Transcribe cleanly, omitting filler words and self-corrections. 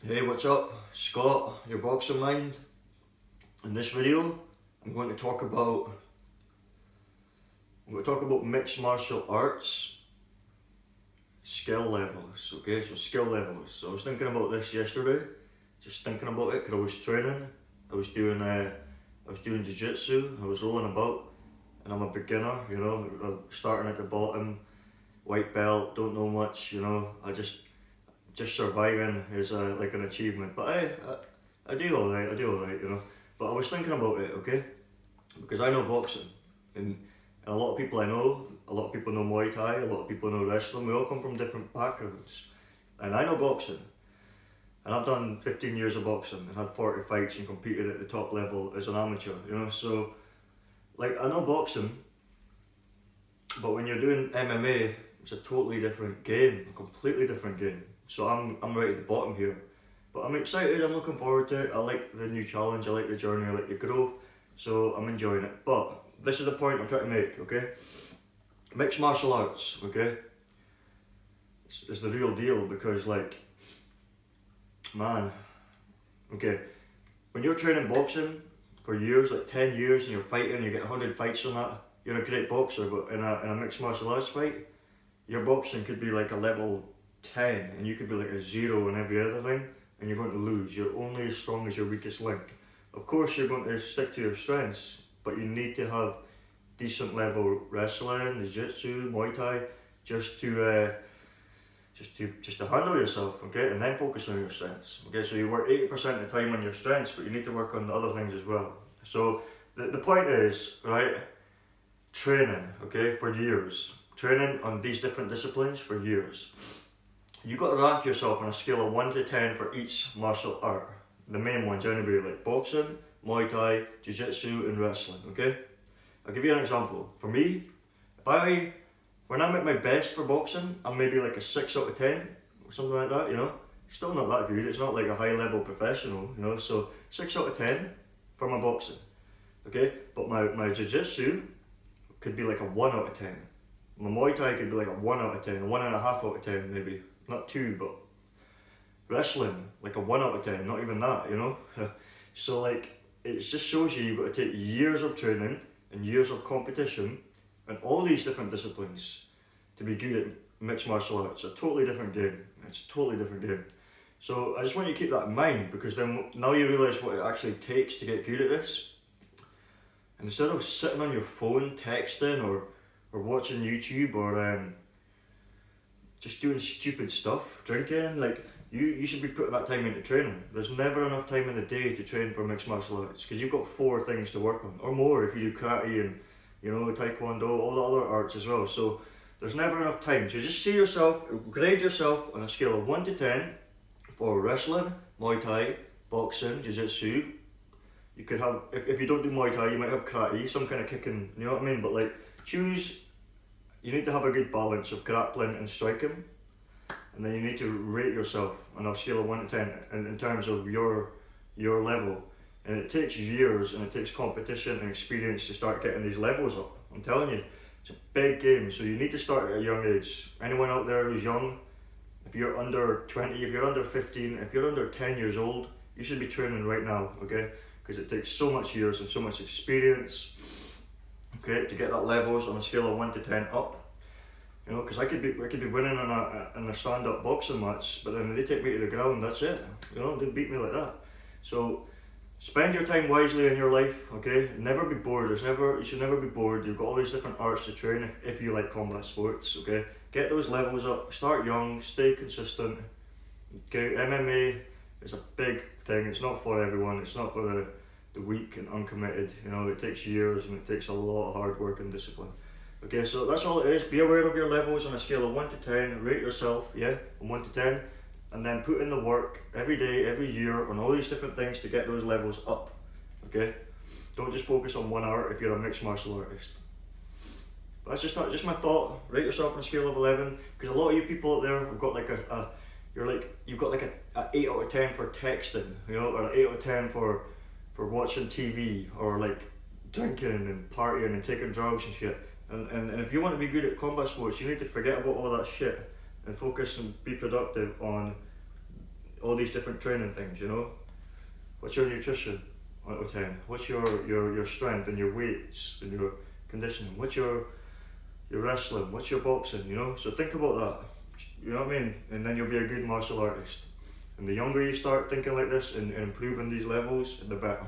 Hey, what's up? Scott, your boxing mind. In this video, I'm going to talk about mixed martial arts skill levels. Okay, so skill levels. So I was thinking about this yesterday, just thinking about it because I was training. I was doing jiu-jitsu. I was rolling about, and I'm a beginner. You know, I'm starting at the bottom, white belt, don't know much. You know, I just surviving is like an achievement. But I do alright. You know. But I was thinking about it, okay, because I know boxing, and a lot of people I know, a lot of people know Muay Thai, a lot of people know wrestling. We all come from different backgrounds, and I know boxing, and I've done 15 years of boxing and had 40 fights and competed at the top level as an amateur. You know, so like I know boxing, but when you're doing MMA, it's a totally different game, a completely different game. So I'm right at the bottom here, but I'm excited. I'm looking forward to it. I like the new challenge. I like the journey. I like the growth. So I'm enjoying it. But this is the point I'm trying to make. Okay, mixed martial arts. Okay, it's the real deal because like, man, okay, when you're training boxing for years, like 10 years, and you're fighting, you get 100 fights on that. You're a great boxer, but in a mixed martial arts fight, your boxing could be like a level 10 and you could be like a 0 in every other thing, and you're going to lose. You're only as strong as your weakest link. Of course you're going to stick to your strengths, but you need to have decent level wrestling, jiu-jitsu, Muay Thai, just to handle yourself, okay, and then focus on your strengths. Okay, so you work 80% of the time on your strengths, but you need to work on the other things as well. So the point is, right, training, okay, for years, training on these different disciplines for years. You got to rank yourself on a scale of 1 to 10 for each martial art. The main ones anyway, like boxing, Muay Thai, jiu-jitsu and wrestling, okay? I'll give you an example. For me, when I'm at my best for boxing, I'm maybe like a 6 out of 10 or something like that, you know? Still not that good, it's not like a high level professional, you know? So 6 out of 10 for my boxing, okay? But my jiu-jitsu could be like a 1 out of 10. My Muay Thai could be like a 1 out of 10, 1.5 out of 10 maybe. Not 2, but wrestling, like a 1 out of 10, not even that, you know? So like, it just shows you've got to take years of training and years of competition and all these different disciplines to be good at mixed martial arts. It's a totally different game. It's a totally different game. So I just want you to keep that in mind, because then now you realise what it actually takes to get good at this. And instead of sitting on your phone texting or watching YouTube or just doing stupid stuff, drinking, like you should be putting that time into training. There's never enough time in the day to train for mixed martial arts, because you've got 4 things to work on, or more if you do karate and, you know, taekwondo, all the other arts as well. So there's never enough time. So just grade yourself on a scale of 1 to 10 for wrestling, Muay Thai, boxing, jiu-jitsu. You could have, if you don't do Muay Thai, you might have karate, some kind of kicking, you know what I mean? But like, you need to have a good balance of grappling and striking, and then you need to rate yourself on a scale of 1 to 10 in terms of your level. And it takes years and it takes competition and experience to start getting these levels up. I'm telling you, it's a big game, so you need to start at a young age. Anyone out there who's young, if you're under 20, if you're under 15, if you're under 10 years old, you should be training right now, okay? Because it takes so much years and so much experience, okay, to get that levels on a scale of 1 to 10 up. You know, because I could be winning in a stand-up boxing match, but then when they take me to the ground, that's it. You know, they beat me like that. So spend your time wisely in your life, okay? Never be bored. You should never be bored. You've got all these different arts to train if you like combat sports, okay? Get those levels up. Start young. Stay consistent. Okay, MMA is a big thing. It's not for everyone. It's not for the weak and uncommitted. You know, it takes years and it takes a lot of hard work and discipline. Okay, so that's all it is. Be aware of your levels on a scale of 1 to 10. Rate yourself, yeah, from 1 to 10. And then put in the work every day, every year on all these different things to get those levels up. Okay? Don't just focus on one art if you're a mixed martial artist. But that's just my thought. Rate yourself on a scale of 11. Because a lot of you people out there have got like you've got like a 8 out of 10 for texting, you know, or an 8 out of 10 for watching TV, or like drinking and partying and taking drugs and shit. And if you want to be good at combat sports, you need to forget about all that shit and focus and be productive on all these different training things, you know. What's your nutrition out of 10? What's your strength and your weights and your conditioning? What's your wrestling? What's your boxing, you know? So think about that, you know what I mean? And then you'll be a good martial artist. And the younger you start thinking like this and improving these levels, the better.